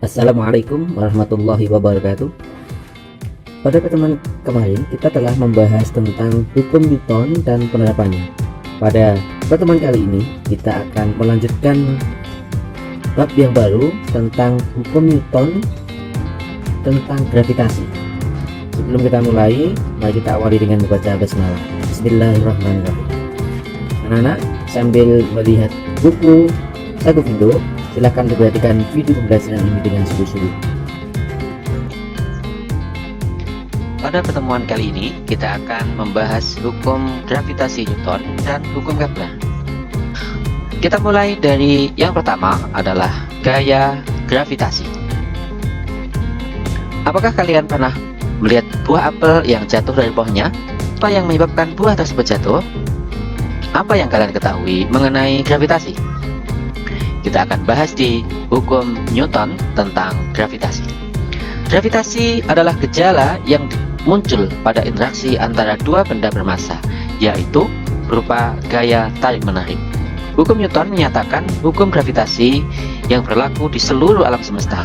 Assalamualaikum warahmatullahi wabarakatuh. Pada pertemuan kemarin kita telah membahas tentang hukum Newton dan penerapannya. Pada pertemuan kali ini kita akan melanjutkan bab yang baru tentang hukum Newton tentang gravitasi. Sebelum kita mulai, mari kita awali dengan membaca basmalah. Bismillahirrahmanirrahim. Anak-anak, sambil melihat buku Saku Vindo, silahkan diperhatikan video pembelajaran ini dengan sungguh-sungguh. Pada pertemuan kali ini kita akan membahas hukum gravitasi Newton dan hukum Kepler. Kita mulai dari yang pertama adalah gaya gravitasi. Apakah kalian pernah melihat buah apel yang jatuh dari pohonnya? Apa yang menyebabkan buah tersebut jatuh? Apa yang kalian ketahui mengenai gravitasi? Kita akan bahas di hukum Newton tentang gravitasi. Gravitasi adalah gejala yang muncul pada interaksi antara dua benda bermassa, yaitu berupa gaya tarik-menarik. Hukum Newton menyatakan hukum gravitasi yang berlaku di seluruh alam semesta.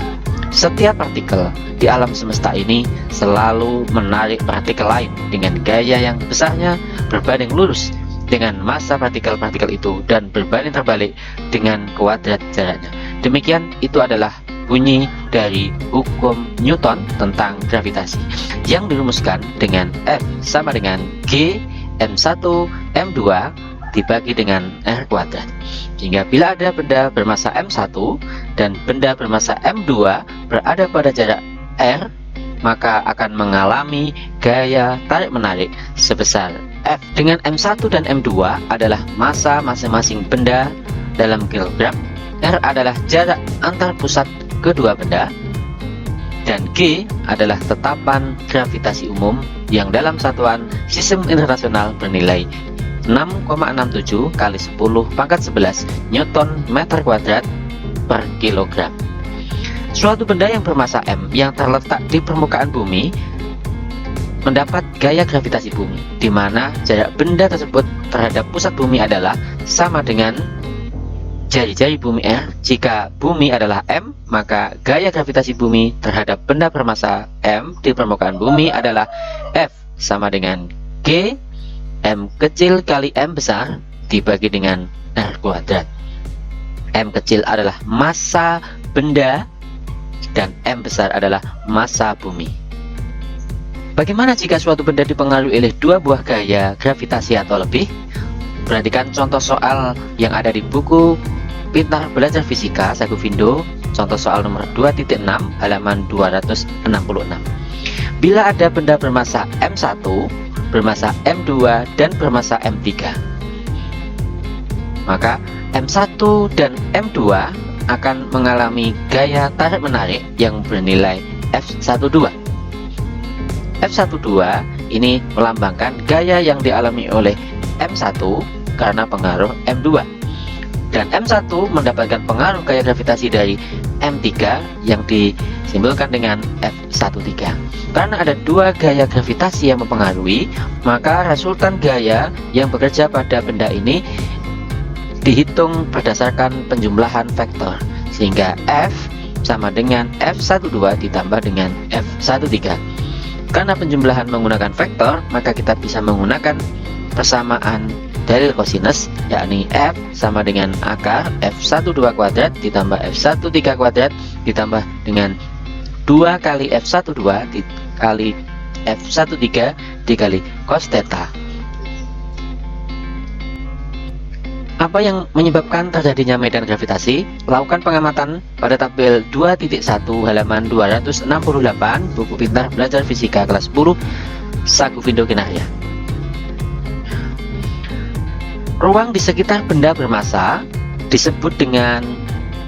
Setiap partikel di alam semesta ini selalu menarik partikel lain dengan gaya yang besarnya berbanding lurus dengan massa partikel-partikel itu dan berbanding terbalik dengan kuadrat jaraknya. Demikian itu adalah bunyi dari hukum Newton tentang gravitasi yang dirumuskan dengan F sama dengan G M1 M2 dibagi dengan R kuadrat. Sehingga bila ada benda bermassa M1 dan benda bermassa M2 berada pada jarak R, maka akan mengalami gaya tarik-menarik sebesar F. Dengan M1 dan M2 adalah massa masing-masing benda dalam kilogram, R adalah jarak antar pusat kedua benda, dan G adalah tetapan gravitasi umum yang dalam satuan sistem internasional bernilai 6,67 kali 10 pangkat 11 Newton meter kuadrat per kilogram. Suatu benda yang bermassa M yang terletak di permukaan bumi mendapat gaya gravitasi bumi, di mana jarak benda tersebut terhadap pusat bumi adalah sama dengan jari-jari bumi R. Jika bumi adalah M, maka gaya gravitasi bumi terhadap benda bermassa M di permukaan bumi adalah F sama dengan G M kecil kali M besar dibagi dengan R kuadrat. M kecil adalah massa benda dan M besar adalah massa bumi. Bagaimana jika suatu benda dipengaruhi oleh dua buah gaya gravitasi atau lebih? Perhatikan contoh soal yang ada di buku Pintar Belajar Fisika Saku Vindo, contoh soal nomor 2.6 halaman 266. Bila ada benda bermassa M1, bermassa M2 dan bermassa M3, maka M1 dan M2 akan mengalami gaya tarik-menarik yang bernilai F12. F12 ini melambangkan gaya yang dialami oleh M1 karena pengaruh M2, dan M1 mendapatkan pengaruh gaya gravitasi dari M3 yang disimbolkan dengan F13. Karena ada dua gaya gravitasi yang mempengaruhi, maka resultan gaya yang bekerja pada benda ini dihitung berdasarkan penjumlahan vektor, sehingga F sama dengan F12 ditambah dengan F13. Karena penjumlahan menggunakan vektor, maka kita bisa menggunakan persamaan dalil kosinus, yakni F sama dengan akar F12 kuadrat ditambah F13 kuadrat ditambah dengan 2 kali F12 dikali F13 dikali cos theta. Apa yang menyebabkan terjadinya medan gravitasi? Lakukan pengamatan pada tabel 2.1 halaman 268 buku Pintar Belajar Fisika kelas 10 Saku Vindo Kinarya. Ruang di sekitar benda bermassa disebut dengan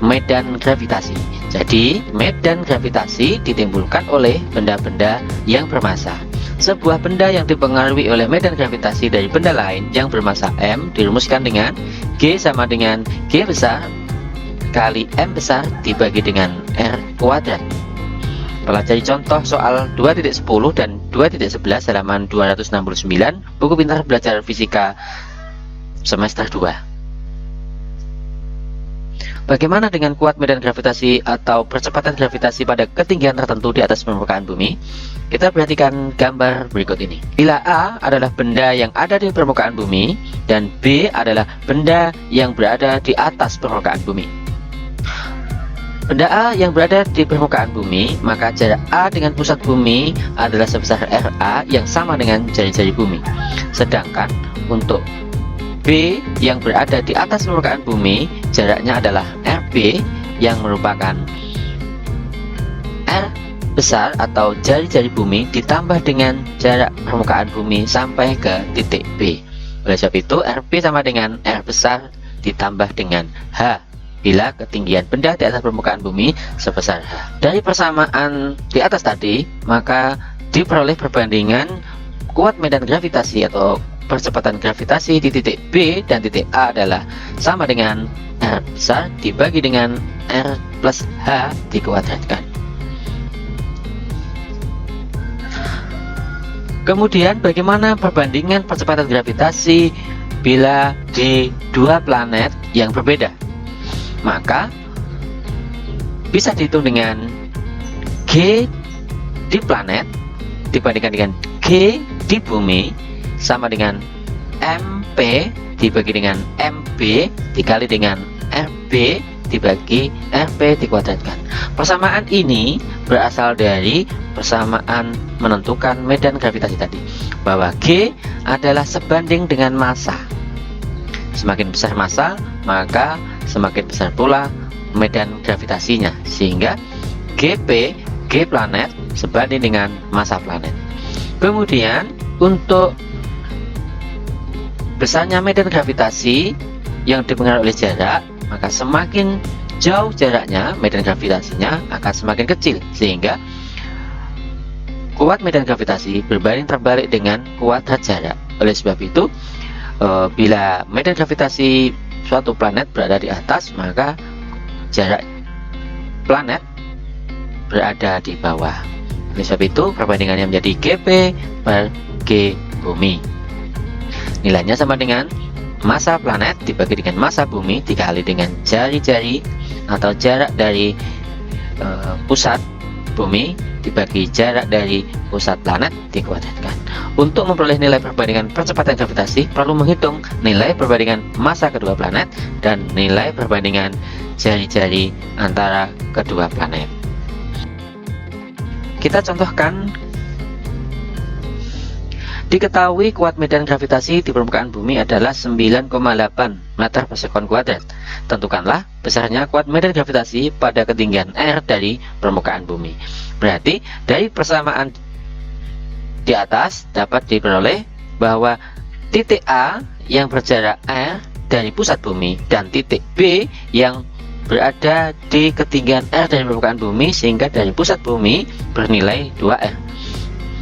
medan gravitasi. Jadi, medan gravitasi ditimbulkan oleh benda-benda yang bermassa. Sebuah benda yang dipengaruhi oleh medan gravitasi dari benda lain yang bermassa M dirumuskan dengan G sama dengan G besar kali M besar dibagi dengan R kuadrat. Pelajari contoh soal 2.10 dan 2.11 halaman 269 buku Pintar Belajar Fisika semester 2. Bagaimana dengan kuat medan gravitasi atau percepatan gravitasi pada ketinggian tertentu di atas permukaan bumi? Kita perhatikan gambar berikut ini. Bila A adalah benda yang ada di permukaan bumi dan B adalah benda yang berada di atas permukaan bumi. Benda A yang berada di permukaan bumi, maka jarak A dengan pusat bumi adalah sebesar RA yang sama dengan jari-jari bumi. Sedangkan untuk B yang berada di atas permukaan bumi, jaraknya adalah RB yang merupakan R besar atau jari-jari bumi ditambah dengan jarak permukaan bumi sampai ke titik B. Oleh sebab itu, RB sama dengan R besar ditambah dengan H bila ketinggian benda di atas permukaan bumi sebesar H. Dari persamaan di atas tadi, maka diperoleh perbandingan kuat medan gravitasi atau percepatan gravitasi di titik B dan titik A adalah sama dengan R besar dibagi dengan R plus H dikuadratkan. Kemudian bagaimana perbandingan percepatan gravitasi bila di dua planet yang berbeda? Maka bisa dihitung dengan G di planet dibandingkan dengan G di bumi sama dengan MP dibagi dengan MB dikali dengan RB dibagi RB dikuadratkan. Persamaan ini berasal dari persamaan menentukan medan gravitasi tadi, bahwa G adalah sebanding dengan massa. Semakin besar massa, maka semakin besar pula medan gravitasinya, sehingga GP, G planet, sebanding dengan massa planet. Kemudian untuk besarnya medan gravitasi yang dipengaruhi oleh jarak, maka semakin jauh jaraknya, medan gravitasinya akan semakin kecil, sehingga kuat medan gravitasi berbanding terbalik dengan kuadrat jarak. Oleh sebab itu, bila medan gravitasi suatu planet berada di atas, maka jarak planet berada di bawah. Oleh sebab itu, perbandingannya menjadi GP per G bumi. Nilainya sama dengan massa planet dibagi dengan massa bumi dikali dengan jari-jari atau jarak dari pusat bumi dibagi jarak dari pusat planet dikuadratkan. Untuk memperoleh nilai perbandingan percepatan gravitasi, perlu menghitung nilai perbandingan massa kedua planet dan nilai perbandingan jari-jari antara kedua planet. Kita contohkan. Diketahui kuat medan gravitasi di permukaan bumi adalah 9,8 meter per sekon kuadrat. Tentukanlah besarnya kuat medan gravitasi pada ketinggian R dari permukaan bumi. Berarti dari persamaan di atas dapat diperoleh bahwa titik A yang berjarak R dari pusat bumi dan titik B yang berada di ketinggian R dari permukaan bumi, sehingga dari pusat bumi bernilai 2R.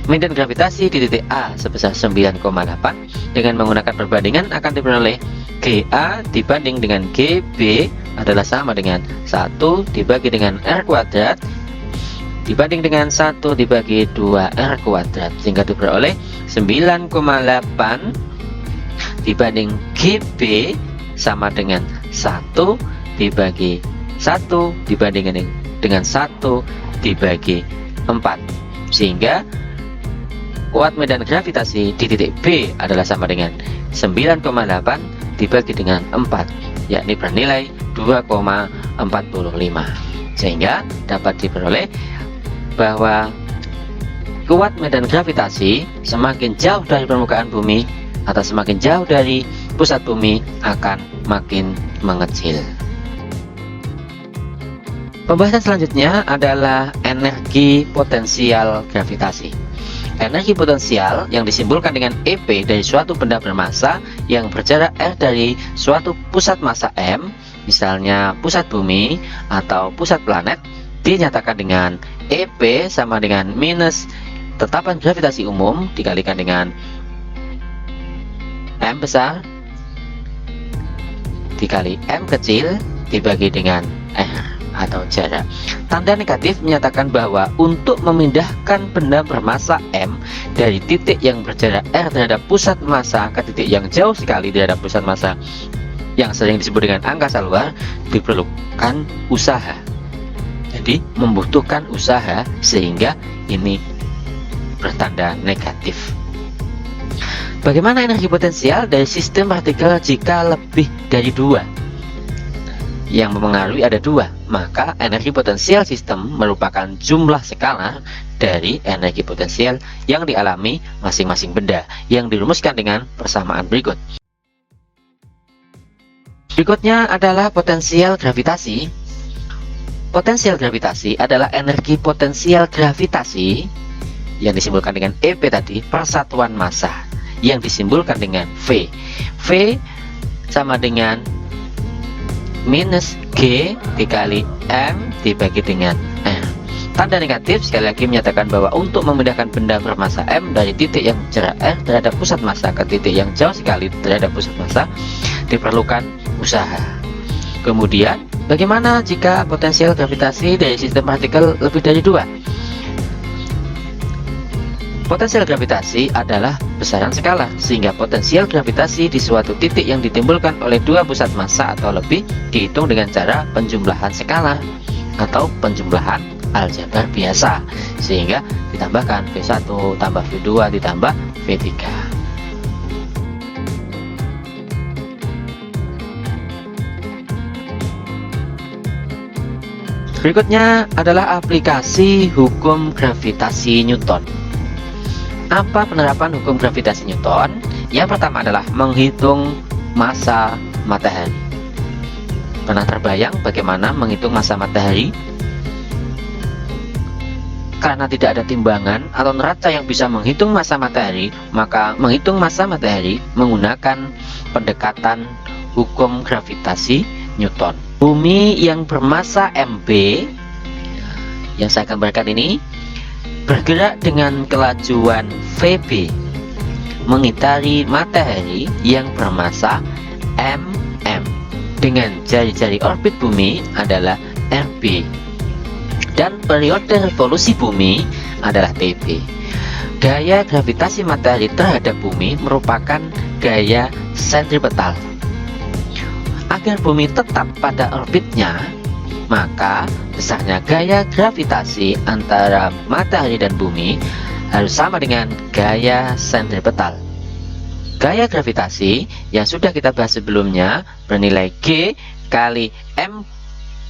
Medan gravitasi di titik A sebesar 9,8 dengan menggunakan perbandingan akan diperoleh GA dibanding dengan GB adalah sama dengan 1 dibagi dengan R kuadrat dibanding dengan 1 dibagi 2R kuadrat, sehingga diperoleh 9,8 dibanding GB sama dengan 1 dibagi 1 dibanding dengan 1 dibagi 4, sehingga kuat medan gravitasi di titik B adalah sama dengan 9,8 dibagi dengan 4, yakni bernilai 2,45, sehingga dapat diperoleh bahwa kuat medan gravitasi semakin jauh dari permukaan bumi atau semakin jauh dari pusat bumi akan makin mengecil. Pembahasan selanjutnya adalah energi potensial gravitasi. Energi potensial yang disimbolkan dengan EP dari suatu benda bermassa yang berjarak R dari suatu pusat massa M, misalnya pusat bumi atau pusat planet, dinyatakan dengan EP sama dengan minus tetapan gravitasi umum dikalikan dengan M besar dikali M kecil dibagi dengan R atau jarak. Tanda negatif menyatakan bahwa untuk memindahkan benda bermassa M dari titik yang berjarak R terhadap pusat massa ke titik yang jauh sekali terhadap pusat massa yang sering disebut dengan angkasa luar diperlukan usaha. Jadi membutuhkan usaha sehingga ini bertanda negatif. Bagaimana energi potensial dari sistem partikel jika lebih dari 2? Yang mempengaruhi ada 2, maka energi potensial sistem merupakan jumlah skalar dari energi potensial yang dialami masing-masing benda yang dirumuskan dengan persamaan berikut. Berikutnya adalah potensial gravitasi. Potensial gravitasi adalah energi potensial gravitasi yang disimbolkan dengan EP tadi, persatuan massa, yang disimbolkan dengan V. V sama dengan minus G dikali M dibagi dengan R. Tanda negatif sekali lagi menyatakan bahwa untuk memindahkan benda bermassa M dari titik yang jarak R terhadap pusat massa ke titik yang jauh sekali terhadap pusat massa diperlukan usaha. Kemudian, bagaimana jika potensial gravitasi dari sistem partikel lebih dari 2? Potensial gravitasi adalah besaran skalar, sehingga potensial gravitasi di suatu titik yang ditimbulkan oleh 2 pusat massa atau lebih dihitung dengan cara penjumlahan skalar atau penjumlahan aljabar biasa, sehingga ditambahkan V1 tambah V2 ditambah V3. Berikutnya adalah aplikasi hukum gravitasi Newton. Apa penerapan hukum gravitasi Newton? Yang pertama adalah menghitung massa matahari. Pernah terbayang bagaimana menghitung massa matahari? Karena tidak ada timbangan atau neraca yang bisa menghitung massa matahari, maka menghitung massa matahari menggunakan pendekatan hukum gravitasi Newton. Bumi yang bermassa mb yang saya gambarkan ini bergerak dengan kelajuan Vb mengitari matahari yang bermassa mm dengan jari-jari orbit bumi adalah Rb dan periode revolusi bumi adalah Tb. Gaya gravitasi matahari terhadap bumi merupakan gaya sentripetal. Agar bumi tetap pada orbitnya, maka besarnya gaya gravitasi antara matahari dan bumi harus sama dengan gaya sentripetal. Gaya gravitasi yang sudah kita bahas sebelumnya bernilai G kali M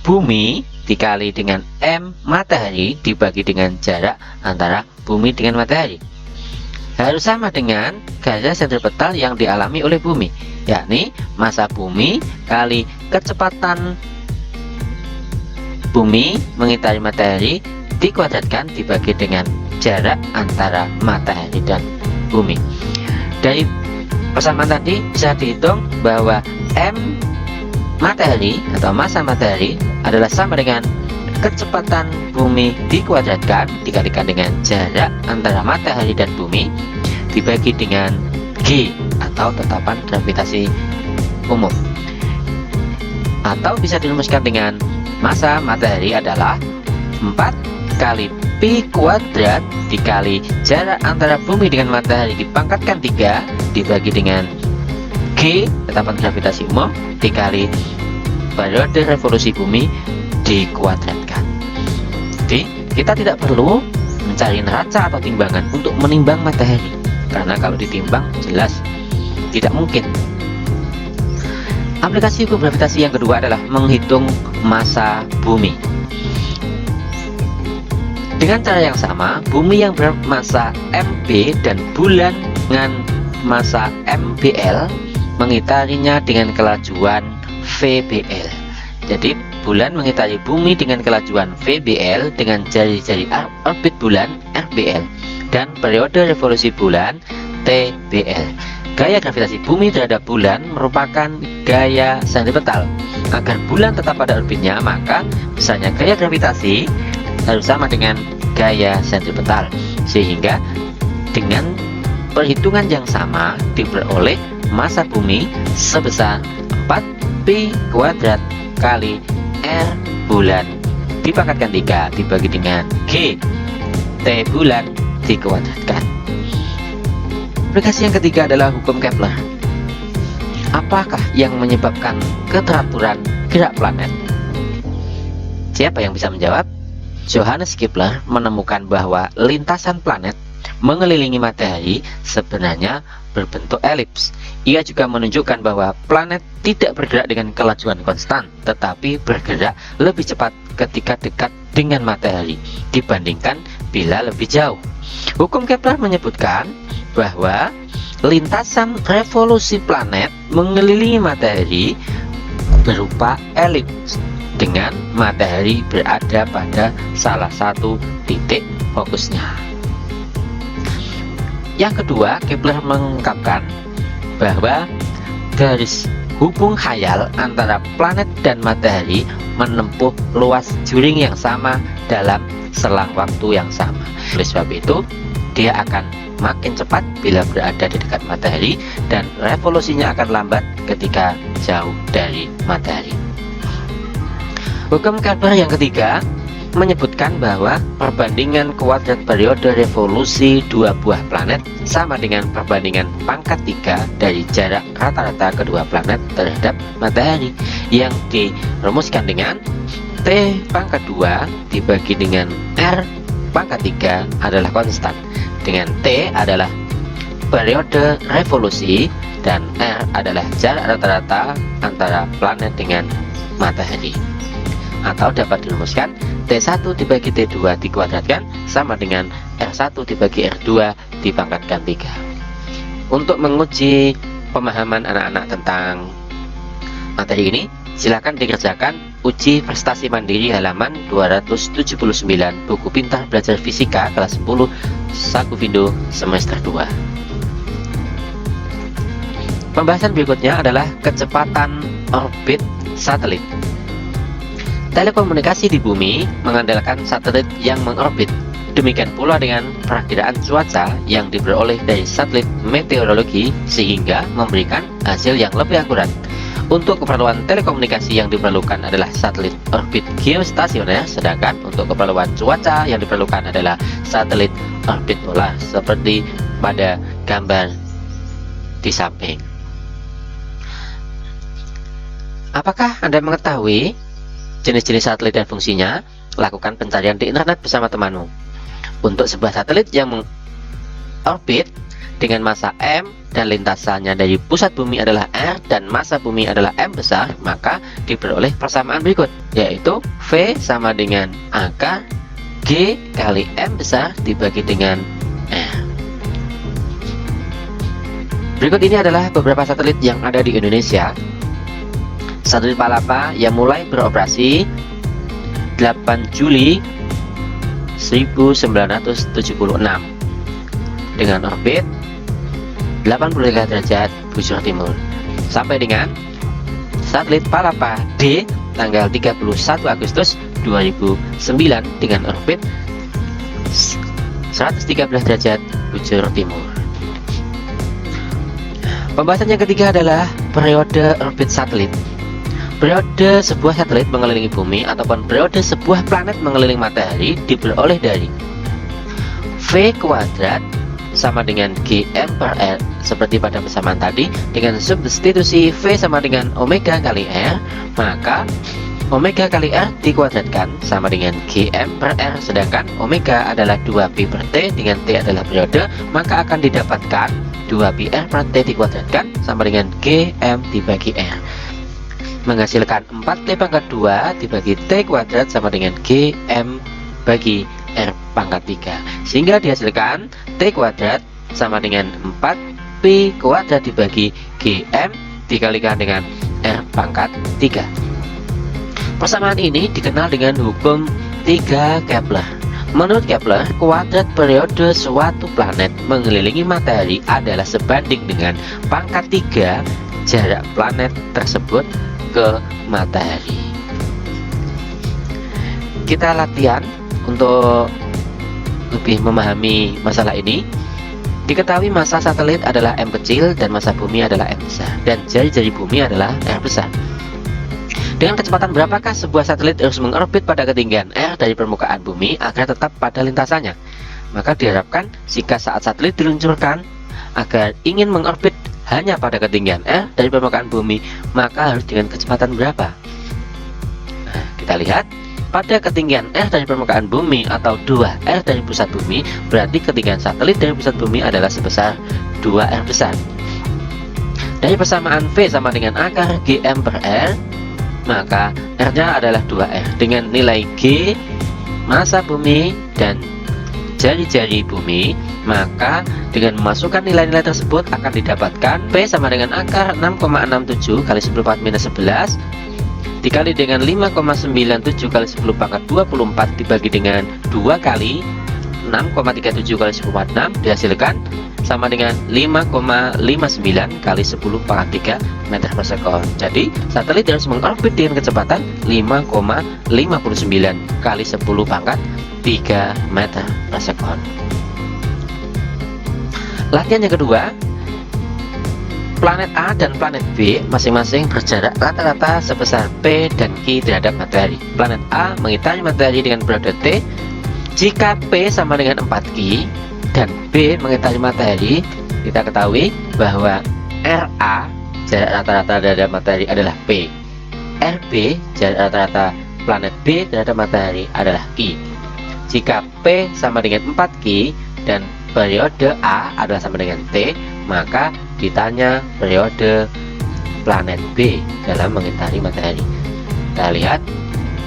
bumi dikali dengan M matahari dibagi dengan jarak antara bumi dengan matahari. Harus sama dengan gaya sentripetal yang dialami oleh bumi, yakni massa bumi kali kecepatan bumi mengitari matahari dikuadratkan dibagi dengan jarak antara matahari dan bumi. Dari persamaan tadi bisa dihitung bahwa M matahari atau massa matahari adalah sama dengan kecepatan bumi dikuadratkan dikalikan dengan jarak antara matahari dan bumi dibagi dengan G atau tetapan gravitasi umum, atau bisa dirumuskan dengan massa matahari adalah 4 kali Pi kuadrat dikali jarak antara bumi dengan matahari dipangkatkan 3 dibagi dengan G tetapan gravitasi umum dikali periode revolusi bumi dikuadratkan. Jadi kita tidak perlu mencari neraca atau timbangan untuk menimbang matahari, karena kalau ditimbang jelas tidak mungkin. Aplikasi hukum gravitasi yang kedua adalah menghitung massa bumi. Dengan cara yang sama, bumi yang bermassa MB dan bulan dengan massa MBL mengitarinya dengan kelajuan VBL. Jadi bulan mengitari bumi dengan kelajuan VBL dengan jari-jari orbit bulan RBL dan periode revolusi bulan TBL. Gaya gravitasi bumi terhadap bulan merupakan gaya sentripetal. Agar bulan tetap pada orbitnya, maka besarnya gaya gravitasi harus sama dengan gaya sentripetal, sehingga dengan perhitungan yang sama diperoleh massa bumi sebesar 4Pi kuadrat kali R bulan dipangkatkan 3 dibagi dengan G T bulan dikuadratkan. Aplikasi yang ketiga adalah hukum Kepler. apakah yang menyebabkan keteraturan gerak planet? Siapa yang bisa menjawab? Johannes Kepler menemukan bahwa lintasan planet mengelilingi matahari sebenarnya berbentuk elips. Ia juga menunjukkan bahwa planet tidak bergerak dengan kelajuan konstan, tetapi bergerak lebih cepat ketika dekat dengan matahari dibandingkan bila lebih jauh. Hukum Kepler menyebutkan bahwa lintasan revolusi planet mengelilingi matahari berupa elips, dengan matahari berada pada salah satu titik fokusnya. Yang kedua, Kepler mengungkapkan bahwa garis hubung khayal antara planet dan matahari menempuh luas juring yang sama dalam selang waktu yang sama. Oleh sebab itu, dia akan makin cepat bila berada di dekat matahari dan revolusinya akan lambat ketika jauh dari matahari. Hukum Kepler yang ketiga menyebutkan bahwa perbandingan kuadrat periode revolusi dua buah planet sama dengan perbandingan pangkat 3 dari jarak rata-rata kedua planet terhadap matahari, yang dirumuskan dengan T pangkat 2 dibagi dengan R pangkat 3 adalah konstan, dengan T adalah periode revolusi dan R adalah jarak rata-rata antara planet dengan matahari. Atau dapat dirumuskan T1 dibagi T2 dikuadratkan sama dengan R1 dibagi R2 dipangkatkan 3. Untuk menguji pemahaman anak-anak tentang materi ini, silakan dikerjakan uji prestasi mandiri halaman 279 buku pintar belajar fisika kelas 10 Sakuvindo semester 2. Pembahasan berikutnya adalah kecepatan orbit satelit. Telekomunikasi di bumi mengandalkan satelit yang mengorbit. Demikian pula dengan perakiraan cuaca yang diperoleh dari satelit meteorologi sehingga memberikan hasil yang lebih akurat. Untuk keperluan telekomunikasi yang diperlukan adalah satelit orbit geostasioner, sedangkan untuk keperluan cuaca yang diperlukan adalah satelit orbit polar seperti pada gambar di samping. Apakah Anda mengetahui jenis-jenis satelit dan fungsinya? Lakukan pencarian di internet bersama temanmu. Untuk sebuah satelit yang mengorbit dengan massa M dan lintasannya dari pusat bumi adalah R dan massa bumi adalah M besar, maka diperoleh persamaan berikut, yaitu V sama dengan akar G kali M besar dibagi dengan R. Berikut ini adalah beberapa satelit yang ada di Indonesia. Satelit Palapa yang mulai beroperasi 8 Juli 1976 dengan orbit 83 derajat bujur timur, sampai dengan satelit Palapa D tanggal 31 Agustus 2009 dengan orbit 113 derajat bujur timur. Pembahasan yang ketiga adalah periode orbit satelit. Periode sebuah satelit mengelilingi bumi ataupun periode sebuah planet mengelilingi matahari diperoleh dari V kuadrat sama dengan GM per R seperti pada persamaan tadi. Dengan substitusi V sama dengan omega kali R, maka omega kali R dikuadratkan sama dengan GM per R, sedangkan omega adalah 2pi per T dengan T adalah periode, maka akan didapatkan 2pi R per T dikuadratkan sama dengan GM dibagi R, menghasilkan 4T pangkat 2 dibagi T kuadrat sama dengan GM bagi R pangkat 3, sehingga dihasilkan T kuadrat sama dengan 4P kuadrat dibagi GM dikalikan dengan R pangkat 3. Persamaan ini dikenal dengan hukum 3 Kepler. Menurut Kepler, kuadrat periode suatu planet mengelilingi matahari adalah sebanding dengan pangkat 3 jarak planet tersebut ke matahari. Kita latihan untuk lebih memahami masalah ini. Diketahui massa satelit adalah M kecil dan massa bumi adalah M besar, dan jari-jari bumi adalah R besar. Dengan kecepatan berapakah sebuah satelit harus mengorbit pada ketinggian R dari permukaan bumi agar tetap pada lintasannya? Maka diharapkan jika saat satelit diluncurkan agar ingin mengorbit hanya pada ketinggian R dari permukaan bumi, maka harus dengan kecepatan berapa? Nah, kita lihat pada ketinggian R dari permukaan bumi atau 2R dari pusat bumi, berarti ketinggian satelit dari pusat bumi adalah sebesar 2R besar. Dari persamaan V sama dengan akar GM per R, maka R-nya adalah 2R dengan nilai G massa bumi dan jari-jari bumi, maka dengan memasukkan nilai-nilai tersebut akan didapatkan P sama dengan akar 6,67 kali 10 pangkat minus 11 dikali dengan 5,97 kali 10 pangkat 24 dibagi dengan 2 kali 6,37 kali 10 pangkat 6 dihasilkan sama dengan 5,59 kali 10 pangkat 3 meter per sekon. Jadi satelit harus mengorbit dengan kecepatan 5,59 kali 10 pangkat 3 meter per sekon. Latihan yang kedua, planet A dan planet B masing-masing berjarak rata-rata sebesar P dan Q terhadap matahari. Planet A mengitari matahari dengan periode T jika P sama dengan 4Q dan B mengitari matahari. Kita ketahui bahwa RA jarak rata-rata terhadap matahari adalah P, RB jarak rata-rata planet B terhadap matahari adalah Q. Jika P sama dengan 4Q dan periode A adalah sama dengan T, maka ditanya periode planet B dalam mengitari matahari. Kita lihat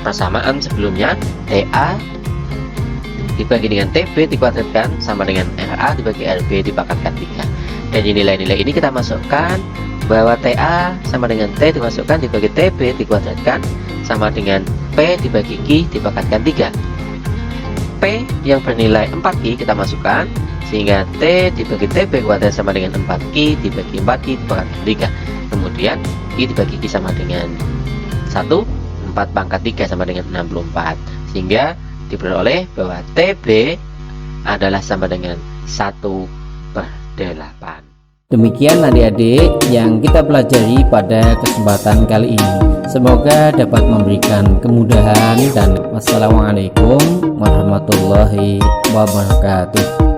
persamaan sebelumnya, TA dibagi dengan TB dikuadratkan sama dengan RA dibagi RB dipangkatkan 3. Dan nilai-nilai ini kita masukkan bahwa TA sama dengan T dimasukkan dibagi TB dikuadratkan sama dengan P dibagi Q dipangkatkan 3. P yang bernilai 4Q kita masukkan sehingga T dibagi TB kuadrat sama dengan 4Q dibagi 4Q dipangkatkan 3. Kemudian Q dibagi Q sama dengan 1, 4 pangkat 3 sama dengan 64, sehingga diperoleh bahwa TB adalah sama dengan 1/8. Demikian adik-adik yang kita pelajari pada kesempatan kali ini. Semoga dapat memberikan kemudahan dan wassalamualaikum warahmatullahi wabarakatuh.